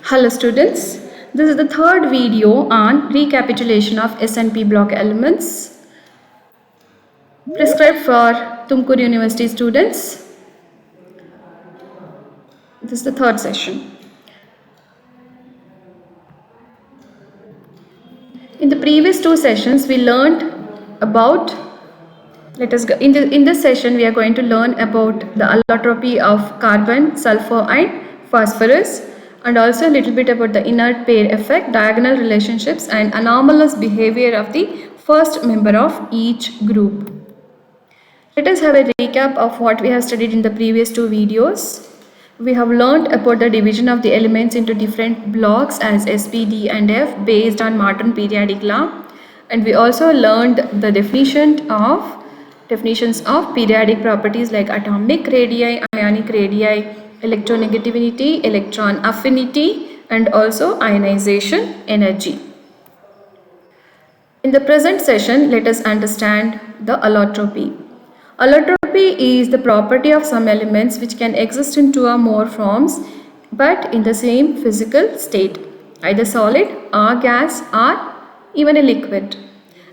Hello students, this is the third video on recapitulation of S&P block elements prescribed for Tumkur University students. This is the third session. In the previous two sessions we learned about, in this session we are going to learn about the allotropy of carbon, sulfur and phosphorus, and also a little bit about the inert pair effect, diagonal relationships and anomalous behavior of the first member of each group. Let us have a recap of what we have studied in the previous two videos. We have learned about the division of the elements into different blocks as S, P, D and F based on Morton periodic law, and we also learned the definitions of periodic properties like atomic radii, ionic radii, electronegativity, electron affinity and also ionization energy. In the present session, let us understand the allotropy. Allotropy is the property of some elements which can exist in two or more forms but in the same physical state, either solid or gas or even a liquid,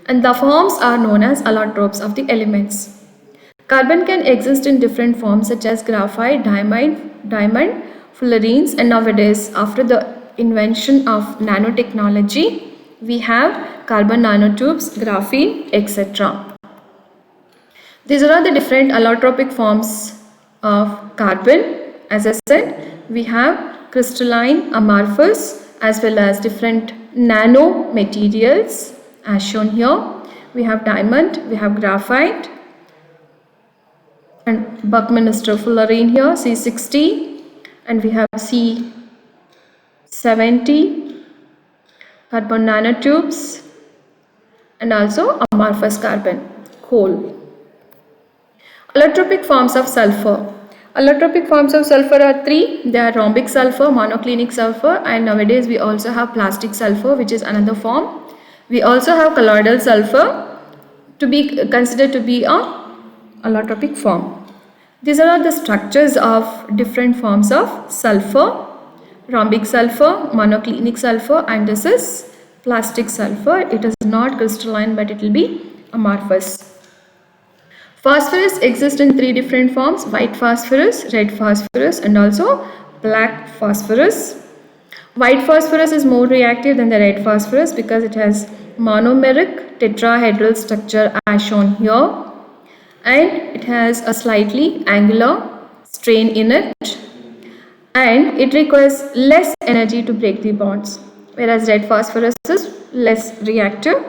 and the forms are known as allotropes of the elements. Carbon can exist in different forms such as graphite, diamond, fullerenes, and nowadays after the invention of nanotechnology we have carbon nanotubes, graphene, etc. These are the different allotropic forms of carbon. As I said, we have crystalline, amorphous as well as different nano materials as shown here. We have diamond, we have graphite and Buckminster fullerene here, C60, and we have C70, carbon nanotubes and also amorphous carbon, coal. Allotropic forms of sulfur. Allotropic forms of sulfur are three. They are rhombic sulfur, monoclinic sulfur, and nowadays we also have plastic sulfur, which is another form. We also have colloidal sulfur to be considered to be a allotropic form. These are the structures of different forms of sulfur: rhombic sulfur, monoclinic sulfur, and this is plastic sulfur. It is not crystalline but it will be amorphous. Phosphorus exists in three different forms: white phosphorus, red phosphorus and also black phosphorus. White phosphorus is more reactive than the red phosphorus because it has monomeric tetrahedral structure as shown here, and it has a slightly angular strain in it, and it requires less energy to break the bonds, whereas red phosphorus is less reactive.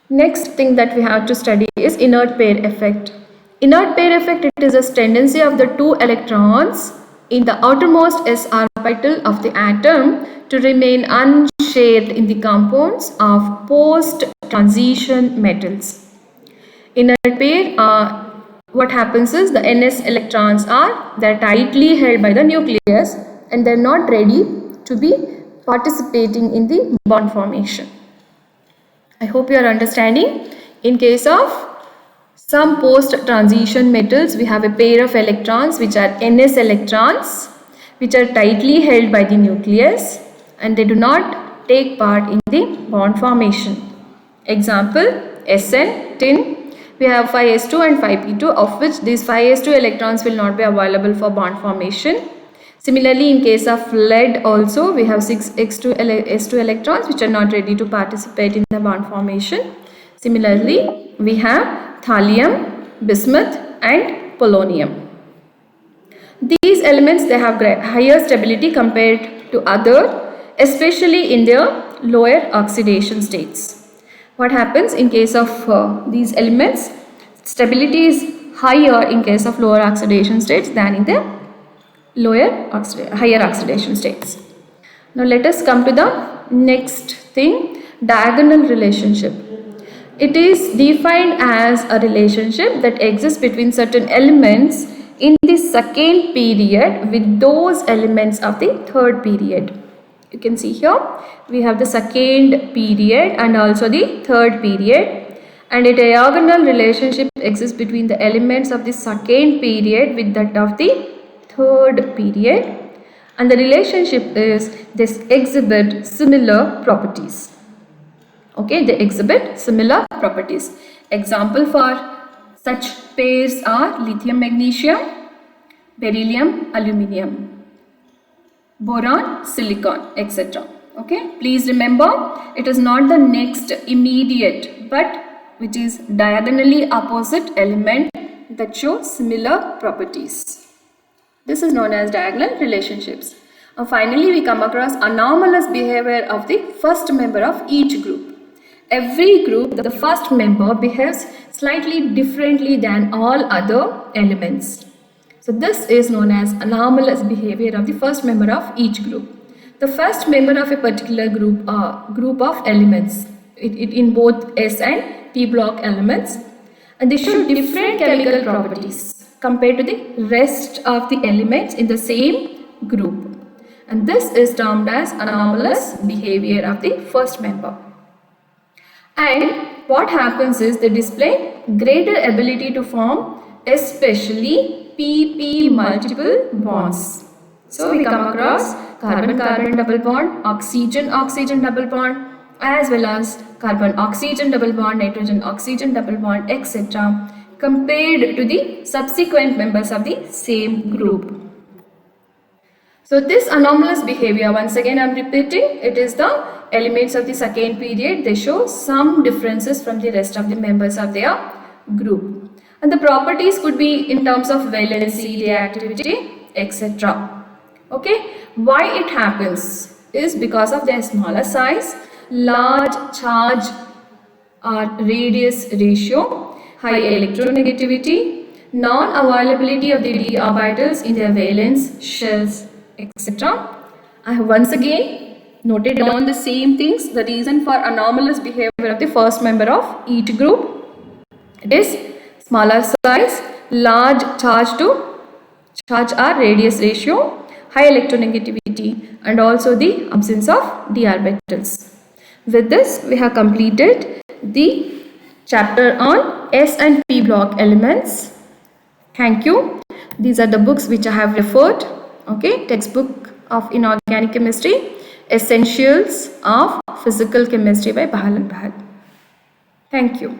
Next thing that we have to study is inert pair effect. Inert pair effect, it is a tendency of the two electrons in the outermost s orbital of the atom to remain unshared in the compounds of post-transition metals. Inert pair, what happens is the ns electrons they're tightly held by the nucleus and they're not ready to be participating in the bond formation. I hope you are understanding. In case of some post-transition metals, we have a pair of electrons which are ns electrons which are tightly held by the nucleus and they do not take part in the bond formation. Example, Sn, tin, we have 5s2 and 5p2, of which these 5s2 electrons will not be available for bond formation. Similarly, in case of lead also, we have 6s2 electrons which are not ready to participate in the bond formation. Similarly, we have thallium, bismuth and polonium. These elements, they have higher stability compared to other, especially in their lower oxidation states. What happens in case of these elements? Stability is higher in case of lower oxidation states than in the higher oxidation states. Now let us come to the next thing, diagonal relationship. It is defined as a relationship that exists between certain elements in the second period with those elements of the third period. You can see here we have the second period and also the third period, and a diagonal relationship exists between the elements of the second period with that of the third period, and the relationship is they exhibit similar properties. Okay, they exhibit similar properties. Example for such pairs are lithium magnesium, beryllium aluminium, boron silicon, etc. Okay, please remember it is not the next immediate but which is diagonally opposite element that show similar properties. This is known as diagonal relationships. Finally, we come across anomalous behavior of the first member of each group. Every group, the first member behaves slightly differently than all other elements. So this is known as anomalous behavior of the first member of each group. The first member of a particular group of elements in both S and P block elements, and they show different chemical properties compared to the rest of the elements in the same group. And this is termed as anomalous behavior of the first member. And what happens is they display greater ability to form especially PP multiple bonds. So we come across carbon-carbon double bond, oxygen-oxygen double bond, as well as carbon-oxygen double bond, nitrogen-oxygen double bond, etc. compared to the subsequent members of the same group. So this anomalous behavior, once again I am repeating, it is the elements of the second period. They show some differences from the rest of the members of their group. And the properties could be in terms of valency, reactivity, etc. Okay, why it happens is because of their smaller size, large charge or radius ratio, high electronegativity, non-availability of the d orbitals in their valence shells, etc. I have once again noted down the same things. The reason for anomalous behavior of the first member of each group, it is smaller size, large charge or radius ratio, high electronegativity, and also the absence of d orbitals. With this, we have completed the chapter on S and P block elements. Thank you. These are the books which I have referred. Okay, textbook of Inorganic Chemistry, Essentials of Physical Chemistry by Bahal and Bahal. Thank you.